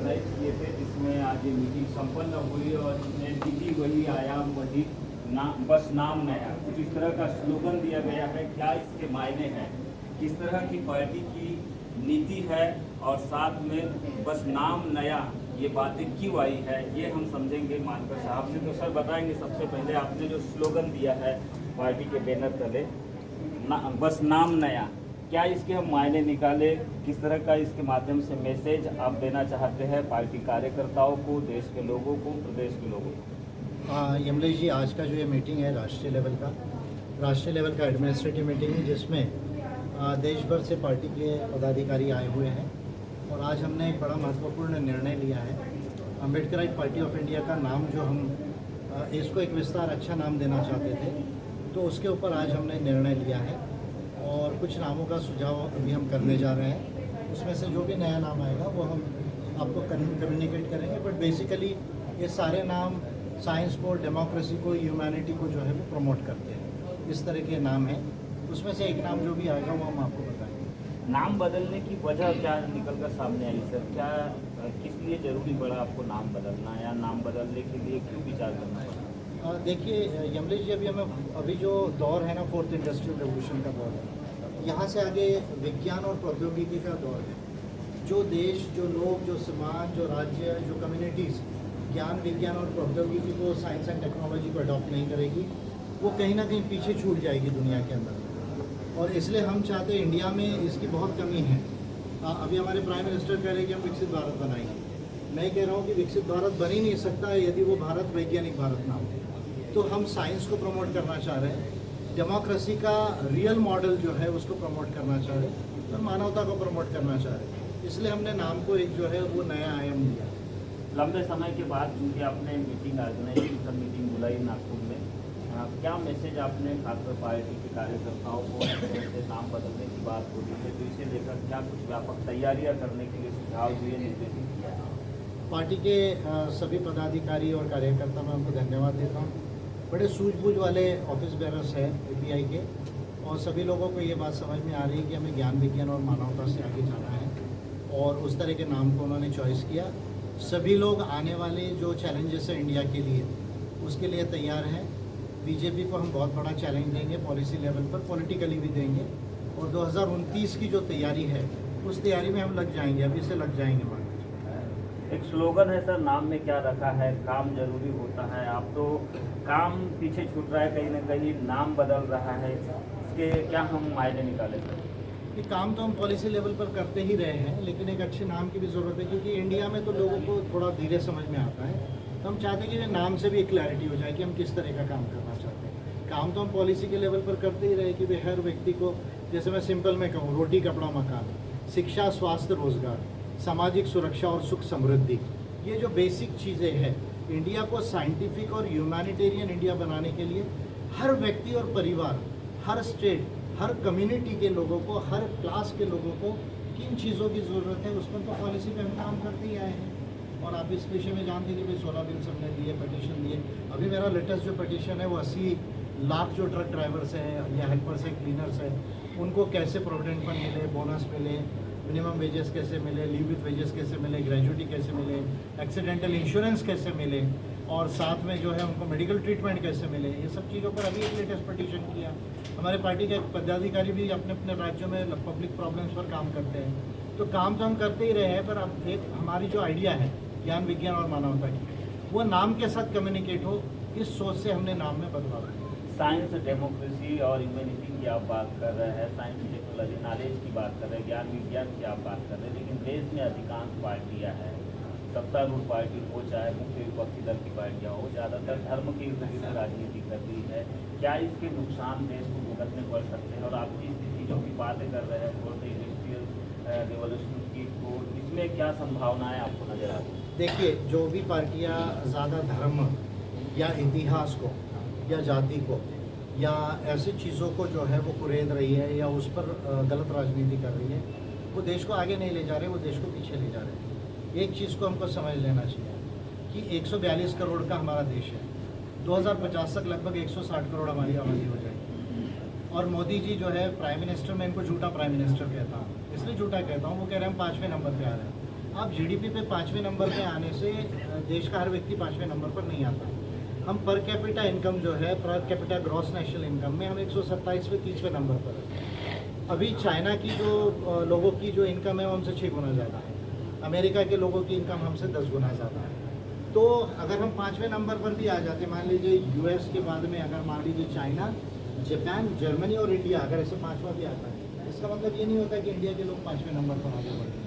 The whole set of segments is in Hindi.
ऑर्गेनाइज किए थे, जिसमें आज ये मीटिंग संपन्न हुई और इसमें दिल्ली वही आयाम वही नाम बस नाम नया, कुछ इस तरह का स्लोगन दिया गया है। क्या इसके मायने हैं, किस तरह की पार्टी की नीति है और साथ में बस नाम नया ये बातें क्यों आई है, ये हम समझेंगे मानकर साहब से। तो सर बताएंगे, सबसे पहले आपने जो स्लोगन दिया है पार्टी के बैनर तले बस नाम नया, क्या इसके हम मायने निकाले, किस तरह का इसके माध्यम से मैसेज आप देना चाहते हैं पार्टी कार्यकर्ताओं को, देश के लोगों को, प्रदेश के लोगों को? यमलेश जी, आज का जो ये मीटिंग है राष्ट्रीय लेवल का एडमिनिस्ट्रेटिव मीटिंग है, जिसमें देश भर से पार्टी के पदाधिकारी आए हुए हैं। और आज हमने एक बड़ा महत्वपूर्ण निर्णय लिया है। अम्बेडकराइट पार्टी ऑफ इंडिया का नाम जो हम इसको एक विस्तार अच्छा नाम देना चाहते थे, तो उसके ऊपर आज हमने निर्णय लिया है और कुछ नामों का सुझाव अभी हम करने जा रहे हैं। उसमें से जो भी नया नाम आएगा वो हम आपको कम्युनिकेट करेंगे। बट बेसिकली ये सारे नाम साइंस को, डेमोक्रेसी को, ह्यूमैनिटी को जो है वो प्रमोट करते हैं। इस तरह के नाम हैं, उसमें से एक नाम जो भी आएगा वो हम आपको बताएंगे। नाम बदलने की वजह क्या निकल कर सामने आई सर? क्या किस लिए जरूरी पड़ा आपको नाम बदलना, या नाम बदलने के लिए क्यों विचार करना पड़ा? देखिए यमलेश जी, अभी जो दौर है ना, फोर्थ इंडस्ट्रियल रेवोल्यूशन का दौर है। यहाँ से आगे विज्ञान और प्रौद्योगिकी का दौर है। जो देश, जो लोग, जो समाज, जो राज्य, जो कम्युनिटीज़ ज्ञान, विज्ञान और प्रौद्योगिकी को, साइंस एंड टेक्नोलॉजी को अडॉप्ट नहीं करेगी, वो कहीं ना कहीं पीछे छूट जाएगी दुनिया के अंदर। और इसलिए हम चाहते हैं, इंडिया में इसकी बहुत कमी है। अभी हमारे प्राइम मिनिस्टर कह रहे हैं कि हम विकसित भारत बनाएंगे। मैं कह रहा हूँ कि विकसित भारत बन ही नहीं सकता है यदि वो भारत वैज्ञानिक भारत ना हो। तो हम साइंस को प्रमोट करना चाह रहे हैं, डेमोक्रेसी का रियल मॉडल जो है उसको प्रमोट करना चाह रहे हैं, और मानवता को प्रमोट करना चाह रहे हैं। इसलिए हमने नाम को एक जो है वो नया आयाम दिया। लंबे समय के बाद क्योंकि आपने मीटिंग ऑर्गेनाइजेशन मीटिंग बुलाई नागपुर में, क्या मैसेज आपने खासकर पार्टी के कार्यकर्ताओं को, जैसे नाम बदलने की बात हो रही है तो इसे लेकर क्या कुछ व्यापक तैयारियां करने के लिए सुझाव दिए, निर्देशित किया? पार्टी के सभी पदाधिकारी और कार्यकर्ता मैं उनको धन्यवाद देता हूँ। बड़े सूझबूझ वाले ऑफिस बेरर्स हैं API के, और सभी लोगों को ये बात समझ में आ रही है कि हमें ज्ञान, विज्ञान और मानवता से आगे जाना है, और उस तरह के नाम को उन्होंने चॉइस किया। सभी लोग आने वाले जो चैलेंजेस हैं इंडिया के लिए, उसके लिए तैयार हैं। बीजेपी को हम बहुत बड़ा चैलेंज देंगे, पॉलिसी लेवल पर, पॉलिटिकली भी देंगे। और 2029 की जो तैयारी है उस तैयारी में हम लग जाएंगे, अभी से लग जाएंगे। मान एक स्लोगन है सर, नाम में क्या रखा है, काम जरूरी होता है। आप तो काम पीछे छूट रहा है, कहीं ना कहीं नाम बदल रहा है, इसके क्या हम मायने निकाले सर? ये काम तो हम पॉलिसी लेवल पर करते ही रहे हैं, लेकिन एक अच्छे नाम की भी ज़रूरत है, क्योंकि इंडिया में तो लोगों को थोड़ा धीरे समझ में आता है। तो हम चाहते हैं कि नाम से भी एक क्लैरिटी हो जाए कि हम किस तरह का काम करना चाहते हैं। काम तो हम पॉलिसी के लेवल पर करते ही रहे कि भाई हर व्यक्ति को, जैसे मैं सिंपल में कहूँ, रोटी, कपड़ा, मकान, शिक्षा, स्वास्थ्य, रोजगार, सामाजिक सुरक्षा और सुख समृद्धि, ये जो बेसिक चीज़ें हैं, इंडिया को साइंटिफिक और ह्यूमैनिटेरियन इंडिया बनाने के लिए हर व्यक्ति और परिवार, हर स्टेट, हर कम्युनिटी के लोगों को, हर क्लास के लोगों को किन चीज़ों की ज़रूरत है, उस पर तो पॉलिसी पे हम काम करते ही आए हैं। और आप इस विषय में जानते हैं कि 16 बिल सबने दिए, पटिशन दिए। अभी मेरा लेटेस्ट जो पटिशन है वो 80 लाख जो ट्रक ड्राइवर्स हैं या हेल्पर्स हैं, क्लीनर्स हैं, उनको कैसे प्रोविडेंट फंड मिले, बोनस मिले, मिनिमम वेजेस कैसे मिले, लीव विथ वेजेस कैसे मिले, ग्रेजुटी कैसे मिले, एक्सीडेंटल इंश्योरेंस कैसे मिले, और साथ में जो है उनको मेडिकल ट्रीटमेंट कैसे मिले, ये सब चीज़ों पर अभी एक लेटेस्ट पटिशन किया। हमारे पार्टी के पदाधिकारी भी अपने अपने राज्यों में पब्लिक प्रॉब्लम्स पर काम करते हैं। तो काम तो हम करते ही रहे हैं, पर अब एक हमारी जो आइडिया है ज्ञान, विज्ञान और मानवता की, वो नाम के साथ कम्युनिकेट हो, इस सोच से हमने नाम में बदलाव किया। साइंस, डेमोक्रेसी और ह्यूमैनिटी की आप बात कर रहे हैं, साइंस, टेक्नोलॉजी, नॉलेज की बात कर रहे हैं, ज्ञान विज्ञान की आप बात कर रहे हैं, लेकिन देश में अधिकांश पार्टियां हैं, सत्तारूढ़ पार्टी हो चाहे मुख्य विपक्षी दल की पार्टियां हो, ज़्यादातर धर्म के इर्द गिर्द राजनीति कर रही है। क्या इसके नुकसान देश को भुगतने पड़ सकते हैं? और आप जिस चीज़ों की बातें कर रहे हैं, फोर्थ इंडस्ट्रियल रेवोल्यूशन की, तो इसमें क्या संभावनाएं आपको नजर आती है? देखिए, जो भी पार्टियां ज़्यादा धर्म या इतिहास को या जाति को या ऐसी चीज़ों को जो है वो कुरेद रही है या उस पर गलत राजनीति कर रही है, वो देश को आगे नहीं ले जा रहे, वो देश को पीछे ले जा रहे हैं। एक चीज़ को हमको समझ लेना चाहिए कि 142 करोड़ का हमारा देश है, 2050 तक लगभग 160 करोड़ हमारी आबादी हो जाएगी। और मोदी जी जो है प्राइम मिनिस्टर, मैं इनको झूठा प्राइम मिनिस्टर कहता हूँ, इसलिए झूठा कहता हूँ, वो कह रहे हैं हम 5वें नंबर पे आ रहे हैं। आप जीडीपी पे 5वें नंबर पे आने से देश का हर व्यक्ति 5वें नंबर पर नहीं आता। हम पर कैपिटा इनकम जो है, per capita gross national income में हम 127वें 30वें नंबर पर हैं। अभी चाइना की जो लोगों की जो इनकम है वो हमसे 6 गुना ज़्यादा है। अमेरिका के लोगों की इनकम हमसे 10 गुना ज़्यादा है। तो अगर हम 5वें नंबर पर भी आ जाते, मान लीजिए यूएस के बाद में अगर मान लीजिए चाइना, जापान, जर्मनी और इंडिया अगर ऐसे 5वां भी आता है, इसका मतलब ये नहीं होता कि इंडिया के लोग 5वें नंबर पर आगे बढ़ गए।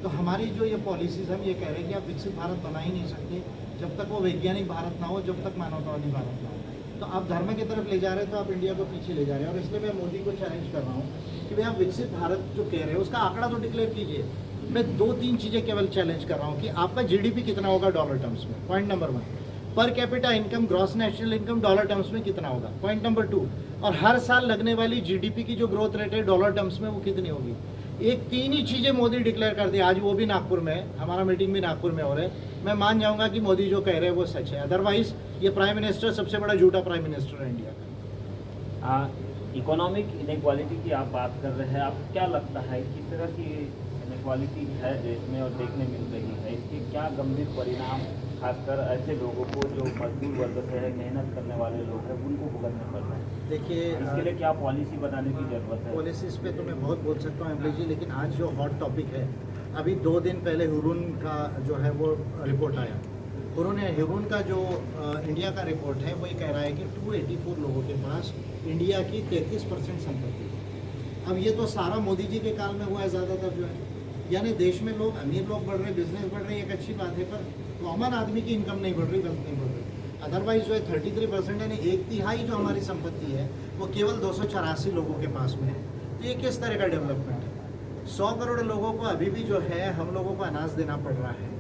तो हमारी जो ये पॉलिसीज़ हम ये कह रहे हैं कि आप विकसित भारत बना ही नहीं सकते जब तक वो वैज्ञानिक भारत ना हो, जब तक मानवतावादी भारत ना हो। तो आप धर्म की तरफ ले जा रहे हैं तो आप इंडिया को पीछे ले जा रहे हैं। और इसलिए मैं मोदी को चैलेंज कर रहा हूँ कि भाई आप विकसित भारत जो कह रहे हो उसका आंकड़ा तो डिक्लेयर कीजिए। मैं 2-3 चीज़ें केवल चैलेंज कर रहा हूँ कि आपका जीडीपी कितना होगा डॉलर टर्म्स में, point number 1। Per capita income, gross national income dollar terms में कितना होगा, पॉइंट नंबर 2। और हर साल लगने वाली जीडीपी की जो ग्रोथ रेट है डॉलर टर्म्स में वो कितनी होगी। एक 3 ही चीज़ें मोदी डिक्लेयर कर दी, आज वो भी नागपुर में है, हमारा मीटिंग भी नागपुर में हो रहा है। मैं मान जाऊँगा कि मोदी जो कह रहे हैं वो सच है, अदरवाइज ये प्राइम मिनिस्टर सबसे बड़ा झूठा प्राइम मिनिस्टर है इंडिया का। इकोनॉमिक इनक्वालिटी की आप बात कर रहे हैं, आपको क्या लगता है किस तरह की इनक्वालिटी है देश में और देखने मिल रही है, इसके क्या गंभीर परिणाम खासकर ऐसे लोगों को जो मजदूर वर्ग से है, मेहनत करने वाले लोग हैं, उनको भुगतने पड़ रहे हैं? देखिए, इसके लिए क्या पॉलिसी बनाने की जरूरत है? पॉलिसीज़ पे तो मैं बहुत बोल सकता हूँ एमपी जी, लेकिन आज जो हॉट टॉपिक है, अभी 2 दिन पहले हुरून का जो है वो रिपोर्ट आया। हुरून का जो इंडिया का रिपोर्ट है वो ये कह रहा है कि 284 लोगों के पास इंडिया की 33% संपत्ति है। अब ये तो सारा मोदी जी के काल में हुआ है ज़्यादातर जो है, यानी देश में लोग अमीर लोग बढ़ रहे, बिजनेस बढ़ रही है, एक अच्छी बात है, पर कॉमन आदमी की इनकम नहीं बढ़ रही, वेल्थ नहीं बढ़ रही। अदरवाइज जो है 33% यानी 1/3 जो हमारी संपत्ति है वो केवल 284 लोगों के पास में है। तो ये किस तरह का डेवलपमेंट है? 100 करोड़ लोगों को अभी भी जो है हम लोगों को अनाज देना पड़ रहा है।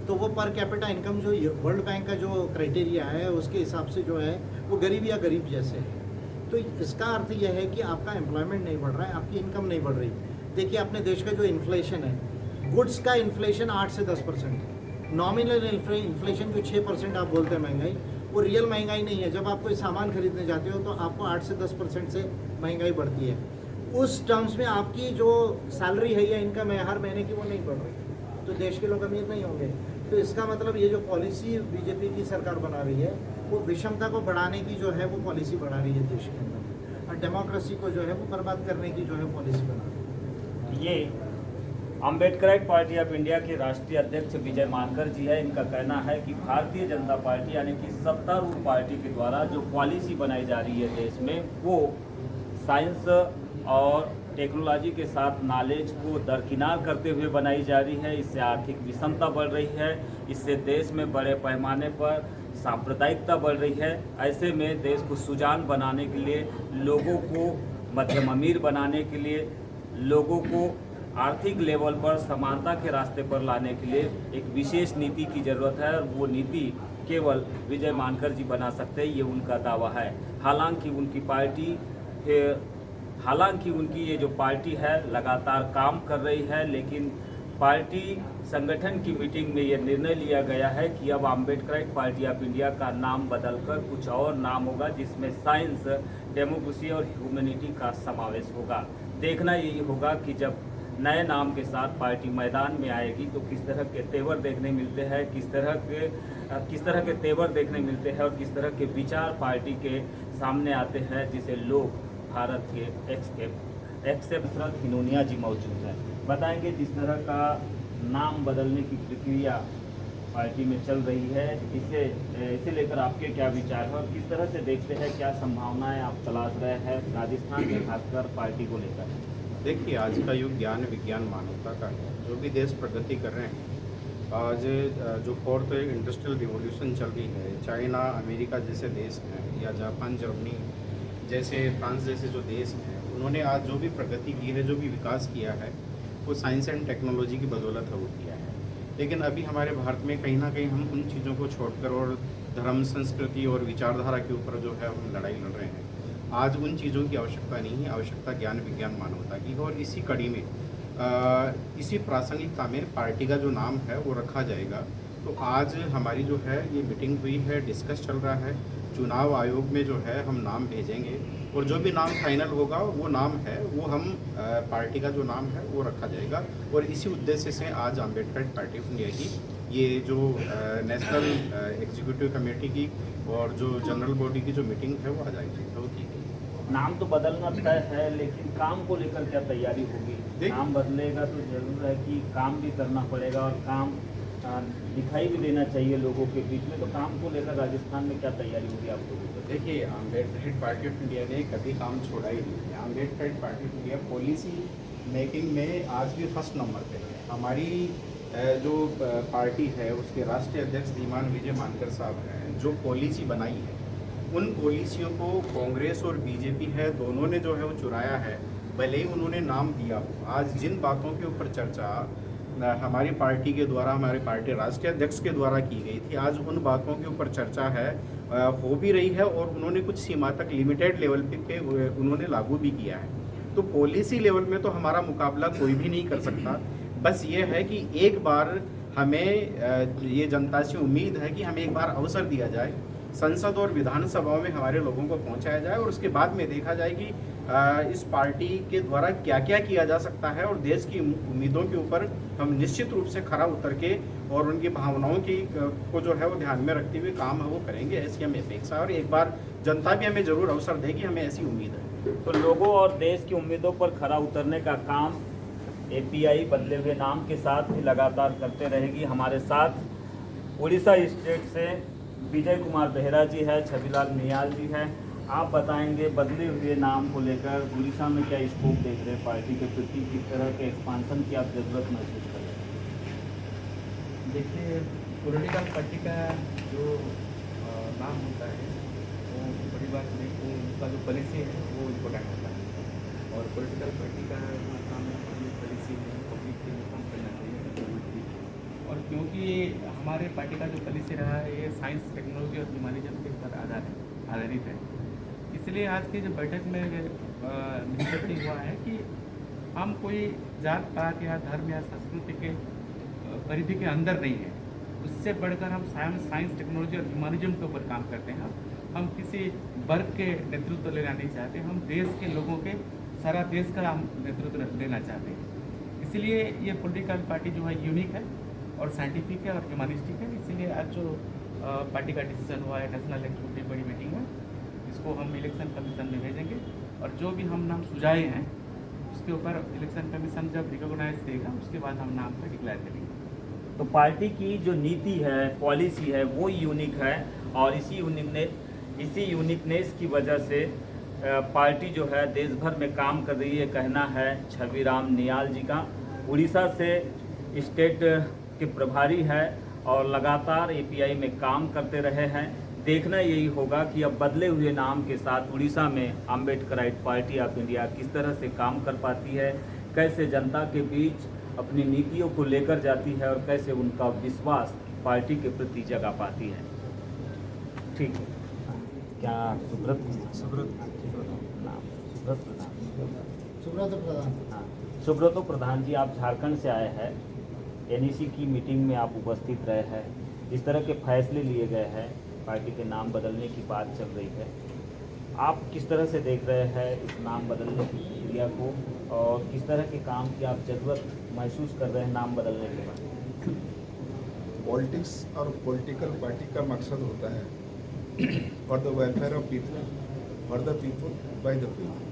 तो वो पर कैपिटा इनकम जो वर्ल्ड बैंक का जो क्राइटेरिया है उसके हिसाब से जो है वो गरीब या गरीब जैसे है। तो इसका अर्थ यह है कि आपका एम्प्लॉयमेंट नहीं बढ़ रहा है, आपकी इनकम नहीं बढ़ रही। देखिए अपने देश का जो इन्फ्लेशन है, गुड्स का इन्फ्लेशन 8 से 10% है। नॉमिनल इन्फ्लेशन जो 6% आप बोलते हैं महंगाई, वो रियल महंगाई नहीं है। जब आप कोई सामान खरीदने जाते हो तो आपको 8 से 10% से महंगाई बढ़ती है। उस टर्म्स में आपकी जो सैलरी है या इनकम है हर महीने की वो नहीं बढ़ रही, तो देश के लोग अमीर नहीं होंगे। तो इसका मतलब ये जो पॉलिसी बीजेपी की सरकार बना रही है वो विषमता को बढ़ाने की जो है वो पॉलिसी बना रही है देश के अंदर, और डेमोक्रेसी को जो है वो बर्बाद करने की जो है पॉलिसी बना रही है। ये अम्बेडकराइट पार्टी ऑफ इंडिया के राष्ट्रीय अध्यक्ष विजय मानकर जी है। इनका कहना है कि भारतीय जनता पार्टी यानी कि सत्तारूढ़ पार्टी के द्वारा जो पॉलिसी बनाई जा रही है देश में, वो साइंस और टेक्नोलॉजी के साथ नॉलेज को दरकिनार करते हुए बनाई जा रही है। इससे आर्थिक विषमता बढ़ रही है, इससे देश में बड़े पैमाने पर सांप्रदायिकता बढ़ रही है। ऐसे में देश को सुजान बनाने के लिए, लोगों को मध्यम अमीर बनाने के लिए, लोगों को आर्थिक लेवल पर समानता के रास्ते पर लाने के लिए एक विशेष नीति की ज़रूरत है, और वो नीति केवल विजय मानकर जी बना सकते हैं, ये उनका दावा है। हालांकि उनकी ये जो पार्टी है लगातार काम कर रही है, लेकिन पार्टी संगठन की मीटिंग में ये निर्णय लिया गया है कि अब अम्बेडकराइट पार्टी ऑफ इंडिया का नाम बदलकर कुछ और नाम होगा, जिसमें साइंस, डेमोक्रेसी और ह्यूमैनिटी का समावेश होगा। देखना यही होगा कि जब नए नाम के साथ पार्टी मैदान में आएगी तो किस तरह के तेवर देखने मिलते हैं, किस तरह के तेवर देखने मिलते हैं और किस तरह के विचार पार्टी के सामने आते हैं, जिसे लोग भारत के एक्सेप्शनल हिनोनिया जी मौजूद हैं, बताएंगे। जिस तरह का नाम बदलने की प्रक्रिया पार्टी में चल रही है, इसे लेकर आपके क्या विचार हैं और किस तरह से देखते हैं, क्या संभावनाएं आप तलाश रहे हैं राजस्थान में खासकर पार्टी को लेकर? देखिए, आज का युग ज्ञान विज्ञान मानवता का है। जो भी देश प्रगति कर रहे हैं, आज जो 4th इंडस्ट्रियल रिवॉल्यूशन चल रही है, चाइना, अमेरिका जैसे देश हैं या जापान, जर्मनी जैसे, फ्रांस जैसे जो देश हैं, उन्होंने आज जो भी प्रगति की है, जो भी विकास किया है, वो साइंस एंड टेक्नोलॉजी की बदौलत वो किया है। लेकिन अभी हमारे भारत में कहीं ना कहीं हम उन चीज़ों को छोड़कर और धर्म, संस्कृति और विचारधारा के ऊपर जो है हम लड़ाई लड़ रहे हैं। आज उन चीज़ों की आवश्यकता नहीं है, आवश्यकता ज्ञान विज्ञान मानवता की है। और इसी कड़ी में इसी प्रासंगिकता में पार्टी का जो नाम है वो रखा जाएगा तो आज हमारी जो है ये मीटिंग हुई है, डिस्कस चल रहा है। चुनाव आयोग में जो है हम नाम भेजेंगे और जो भी नाम फाइनल होगा वो नाम है वो हम पार्टी का जो नाम है वो रखा जाएगा। और इसी उद्देश्य से आज अम्बेडकर पार्टी ऑफ इंडिया की ये जो नेशनल एग्जीक्यूटिव कमेटी की और जो जनरल बॉडी की जो मीटिंग है वो आज आयोजित होगी। नाम तो बदलना तय है, लेकिन काम को लेकर क्या तैयारी होगी? नाम बदलेगा तो जरूर है कि काम भी करना पड़ेगा और काम दिखाई भी देना चाहिए लोगों के बीच में। तो काम को लेकर राजस्थान में क्या तैयारी होगी आप लोगों को? देखिए, अम्बेडकर पार्टी ऑफ इंडिया ने कभी काम छोड़ा ही नहीं है। Ambedkar party of India policy making में आज भी फर्स्ट नंबर पे है। हमारी जो पार्टी है उसके राष्ट्रीय अध्यक्ष धीमान विजय मानकर साहब हैं, जो पॉलिसी बनाई है उन पॉलिसियों को कांग्रेस और बीजेपी है दोनों ने जो है वो चुराया है। भले ही उन्होंने नाम दिया हो, आज जिन बातों के ऊपर चर्चा हमारी पार्टी के द्वारा, हमारी पार्टी राष्ट्रीय अध्यक्ष के द्वारा की गई थी, आज उन बातों के ऊपर चर्चा है, हो भी रही है और उन्होंने कुछ सीमा तक लिमिटेड लेवल पे उन्होंने लागू भी किया है। तो पॉलिसी लेवल में तो हमारा मुकाबला कोई भी नहीं कर सकता। बस ये है कि एक बार हमें ये जनता से उम्मीद है कि हमें एक बार अवसर दिया जाए, संसद और विधानसभाओं में हमारे लोगों को पहुंचाया जाए और उसके बाद में देखा जाए कि इस पार्टी के द्वारा क्या क्या किया जा सकता है और देश की उम्मीदों के ऊपर हम निश्चित रूप से खरा उतर के और उनकी भावनाओं की को जो है वो ध्यान में रखते हुए काम है वो करेंगे, ऐसी हमें अपेक्षा है। और एक बार जनता भी हमें जरूर अवसर देगी, हमें ऐसी उम्मीद है। तो लोगों और देश की उम्मीदों पर खरा उतरने का काम एपीआई बदले हुए नाम के साथ भी लगातार करते रहेगी। हमारे साथ उड़ीसा स्टेट से विजय कुमार बेहरा जी है, छविलाल नियाल जी है। आप बताएंगे बदले हुए नाम को लेकर उड़ीसा में क्या स्कोप देख रहे हैं पार्टी के प्रति, किस तरह के एक्सपांसन की आप जरूरत महसूस कर रहे हैं? देखिए, पॉलिटिकल पार्टी का जो नाम होता है वो बड़ी बात नहीं, वो उसका जो पॉलिसी है वो इम्पोर्टेंट होता है। और पॉलिटिकल पार्टी का जो काम है वो पॉलिसी है, पब्लिक के लिए काम करना चाहिए। और क्योंकि हमारे पार्टी का जो पॉलिसी रहा है ये साइंस, टेक्नोलॉजी और ह्यूमैनिज्म के ऊपर आधारित है, इसलिए आज की जो बैठक में निष्पत्ति हुआ है कि हम कोई जात पात या धर्म या संस्कृति के परिधि के अंदर नहीं है। उससे बढ़कर हम साइंस, टेक्नोलॉजी और ह्यूमैनिज्म के ऊपर काम करते हैं। हम किसी वर्ग के नेतृत्व लेना नहीं चाहते, हम देश के लोगों के, सारा देश का हम नेतृत्व लेना चाहते हैं। इसलिए ये पॉलिटिकल पार्टी जो है यूनिक है और साइंटिफिक है और ह्यूमनिस्टिक है। इसीलिए आज जो पार्टी का डिसीजन हुआ है, नेशनल एग्जीक्यूटिव बड़ी मीटिंग है, इसको हम इलेक्शन कमीशन में भेजेंगे और जो भी हम नाम सुझाए हैं उसके ऊपर इलेक्शन कमीशन जब रिकॉग्नाइज देगा उसके बाद हम नाम को डिक्लेयर करेंगे। तो पार्टी की जो नीति है, पॉलिसी है, वो यूनिक है और इसी यूनिकनेस की वजह से पार्टी जो है देश भर में काम कर रही है, कहना है छविराम नियाल जी का। उड़ीसा से स्टेट के प्रभारी है और लगातार एपीआई में काम करते रहे हैं। देखना यही होगा कि अब बदले हुए नाम के साथ उड़ीसा में अम्बेडकराइट पार्टी ऑफ इंडिया किस तरह से काम कर पाती है, कैसे जनता के बीच अपनी नीतियों को लेकर जाती है और कैसे उनका विश्वास पार्टी के प्रति जगा पाती है। ठीक है, क्या सुब्रत प्रधान। हाँ, सुब्रतो प्रधान जी, आप झारखंड से आए हैं, एनईसी की मीटिंग में आप उपस्थित रहे हैं, इस तरह के फैसले लिए गए हैं, पार्टी के नाम बदलने की बात चल रही है, आप किस तरह से देख रहे हैं इस नाम बदलने की प्रक्रिया को और किस तरह के काम की आप ज़रूरत महसूस कर रहे हैं नाम बदलने के बाद? पॉलिटिक्स और पॉलिटिकल पार्टी का मकसद होता है for the welfare of people, for the people, by the people.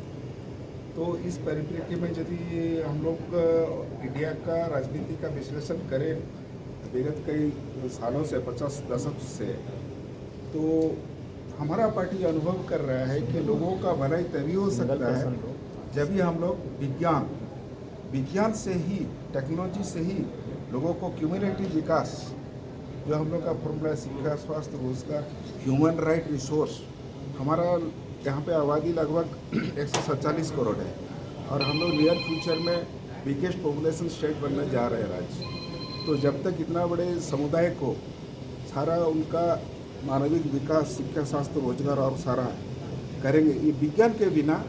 तो इस परिप्रेक्ष्य में यदि हम लोग इंडिया का राजनीति का विश्लेषण करें विगत कई सालों से, 50 दशक से, तो हमारा पार्टी अनुभव कर रहा है कि लोगों का भलाई तभी हो सकता है जब भी हम लोग विज्ञान से ही, टेक्नोलॉजी से ही लोगों को क्यूमुलेटिव विकास, जो हम लोग का फॉर्मूला, शिक्षा, स्वास्थ्य, रोजगार, ह्यूमन राइट, रिसोर्स, हमारा यहाँ पे आबादी लगभग 147 करोड़ है और हम लोग नियर फ्यूचर में बिगेस्ट पॉपुलेशन स्टेट बनने जा रहे हैं राज्य। तो जब तक इतना बड़े समुदाय को सारा उनका मानविक विकास, शिक्षा, स्वास्थ्य, रोजगार और सारा करेंगे, ये विज्ञान के बिना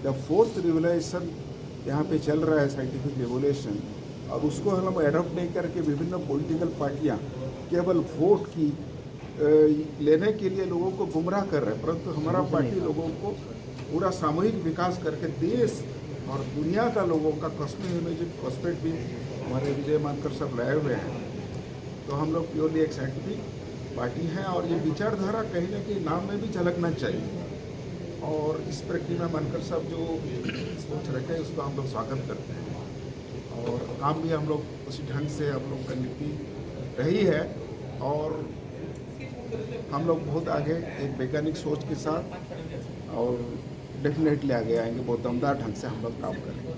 द फोर्थ रिवोल्यूशन यहाँ पे चल रहा है, साइंटिफिक रिवोल्यूशन, और उसको हम एडॉप्ट नहीं करके विभिन्न पॉलिटिकल पार्टियाँ केवल वोट की लेने के लिए लोगों को गुमराह कर रहे हैं, परंतु हमारा पार्टी लोगों को पूरा सामूहिक विकास करके देश और दुनिया का लोगों का कॉस्मेटिक इमेजिंग कॉस्मेट भी हमारे विजय मानकर सब लाए हुए हैं। तो हम लोग प्योरली एक साइंटिफिक पार्टी हैं और ये विचारधारा कहीं ना कहीं नाम में भी झलकना चाहिए। और इस प्रक्रिया में मानकर साहब जो सोच रखे हैं उसका हम लोग स्वागत करते हैं और काम भी हम लोग उसी ढंग से हम लोग करने की रही है और हम लोग बहुत आगे एक वैज्ञानिक सोच के साथ और डेफिनेटली आगे आएंगे, बहुत दमदार ढंग से हम लोग काम करेंगे।